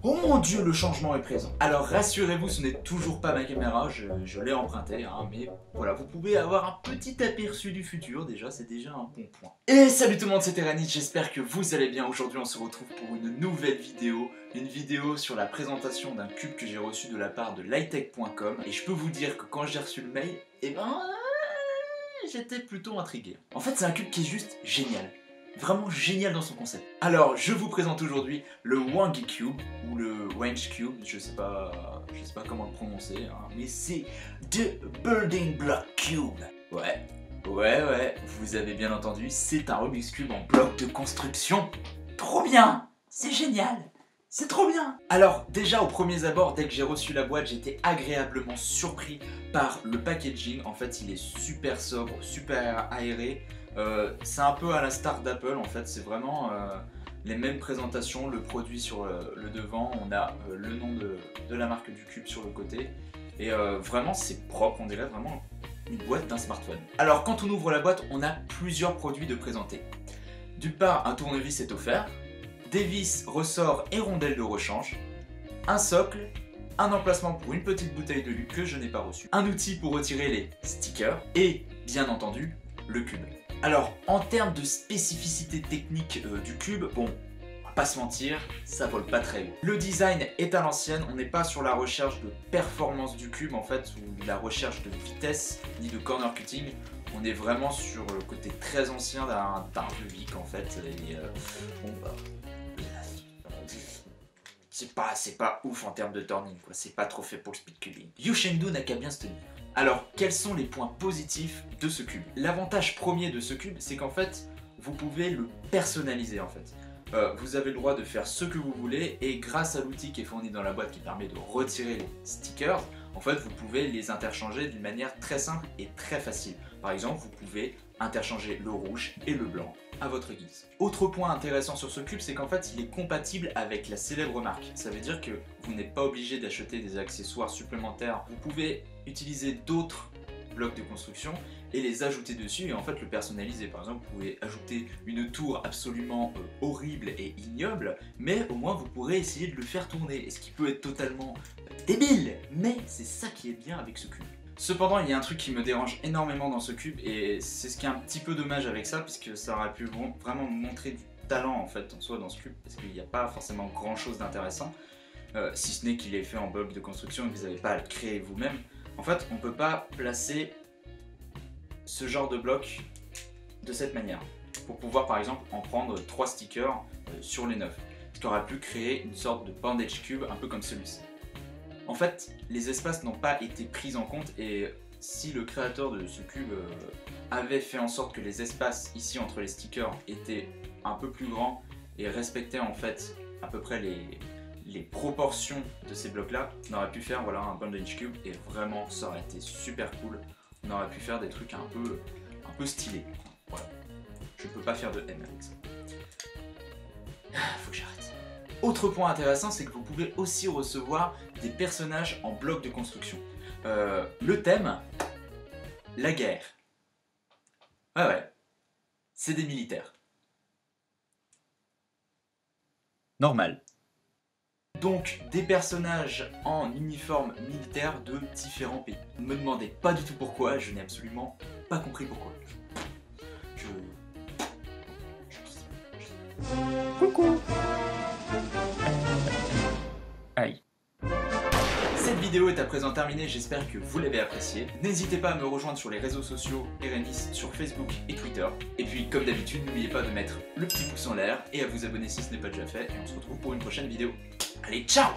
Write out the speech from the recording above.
Oh mon Dieu, le changement est présent. Alors rassurez-vous, ce n'est toujours pas ma caméra, je l'ai empruntée, hein, mais voilà, vous pouvez avoir un petit aperçu du futur, déjà, c'est déjà un bon point. Et salut tout le monde, c'est Terranit, j'espère que vous allez bien. Aujourd'hui, on se retrouve pour une nouvelle vidéo, une vidéo sur la présentation d'un cube que j'ai reçu de la part de lightech.com. Et je peux vous dire que quand j'ai reçu le mail, j'étais plutôt intrigué. En fait, c'est un cube qui est juste génial. Vraiment génial dans son concept. Alors, je vous présente aujourd'hui le Wangy Cube, ou le Wange Cube, je sais pas comment le prononcer, hein, mais c'est The Building Block Cube. Ouais, vous avez bien entendu, c'est un Rubik's Cube en bloc de construction. Trop bien, c'est génial, c'est trop bien. Alors, déjà au premier abord, dès que j'ai reçu la boîte, j'étais agréablement surpris par le packaging. En fait, il est super sobre, super aéré. C'est un peu à la star d'Apple en fait, c'est vraiment les mêmes présentations, le produit sur le devant, on a le nom de la marque du cube sur le côté, et vraiment c'est propre, on dirait vraiment une boîte d'un smartphone. Alors quand on ouvre la boîte, on a plusieurs produits de présenter. D'une part, un tournevis est offert, des vis, ressorts et rondelles de rechange, un socle, un emplacement pour une petite bouteille de jus que je n'ai pas reçu, un outil pour retirer les stickers, et bien entendu, le cube. Alors, en termes de spécificité technique du cube, bon, on va pas se mentir, ça vole pas très haut. Le design est à l'ancienne, on n'est pas sur la recherche de performance du cube en fait, ou la recherche de vitesse, ni de corner cutting. On est vraiment sur le côté très ancien d'un Rubik en fait, et bon bah... C'est pas ouf en termes de turning, quoi. C'est pas trop fait pour le speed cubing. Yushendo n'a qu'à bien se tenir. Alors, quels sont les points positifs de ce cube? L'avantage premier de ce cube, c'est qu'en fait, vous pouvez le personnaliser en fait. Vous avez le droit de faire ce que vous voulez, et grâce à l'outil qui est fourni dans la boîte qui permet de retirer les stickers, en fait, vous pouvez les interchanger d'une manière très simple et très facile. Par exemple, vous pouvez interchanger le rouge et le blanc à votre guise. Autre point intéressant sur ce cube, c'est qu'en fait il est compatible avec la célèbre marque. Ça veut dire que vous n'êtes pas obligé d'acheter des accessoires supplémentaires. Vous pouvez utiliser d'autres blocs de construction et les ajouter dessus et en fait le personnaliser. Par exemple, vous pouvez ajouter une tour absolument horrible et ignoble, mais au moins vous pourrez essayer de le faire tourner, et ce qui peut être totalement débile, mais c'est ça qui est bien avec ce cube. Cependant, il y a un truc qui me dérange énormément dans ce cube, et c'est ce qui est un petit peu dommage avec ça, puisque ça aurait pu vraiment montrer du talent en fait en soi dans ce cube, parce qu'il n'y a pas forcément grand chose d'intéressant, si ce n'est qu'il est fait en bloc de construction et que vous n'avez pas à le créer vous-même. En fait, on ne peut pas placer ce genre de bloc de cette manière, pour pouvoir par exemple en prendre 3 stickers sur les 9, ce qui aurait pu créer une sorte de bandage cube un peu comme celui-ci. En fait, les espaces n'ont pas été pris en compte, et si le créateur de ce cube avait fait en sorte que les espaces ici entre les stickers étaient un peu plus grands et respectaient en fait à peu près les proportions de ces blocs là, on aurait pu faire voilà, un bandage cube, et vraiment ça aurait été super cool. On aurait pu faire des trucs un peu stylés. Voilà. Je ne peux pas faire de M avec ça. Faut que j'arrête. Autre point intéressant, c'est que vous pouvez aussi recevoir des personnages en bloc de construction. Le thème, la guerre. Ouais, c'est des militaires. Normal. Donc des personnages en uniforme militaire de différents pays. Ne me demandez pas du tout pourquoi, je n'ai absolument pas compris pourquoi. Coucou. Aïe. Cette vidéo est à présent terminée, j'espère que vous l'avez appréciée. N'hésitez pas à me rejoindre sur les réseaux sociaux Erenis sur Facebook et Twitter. Et puis comme d'habitude, n'oubliez pas de mettre le petit pouce en l'air et à vous abonner si ce n'est pas déjà fait. Et on se retrouve pour une prochaine vidéo. Allez, ciao!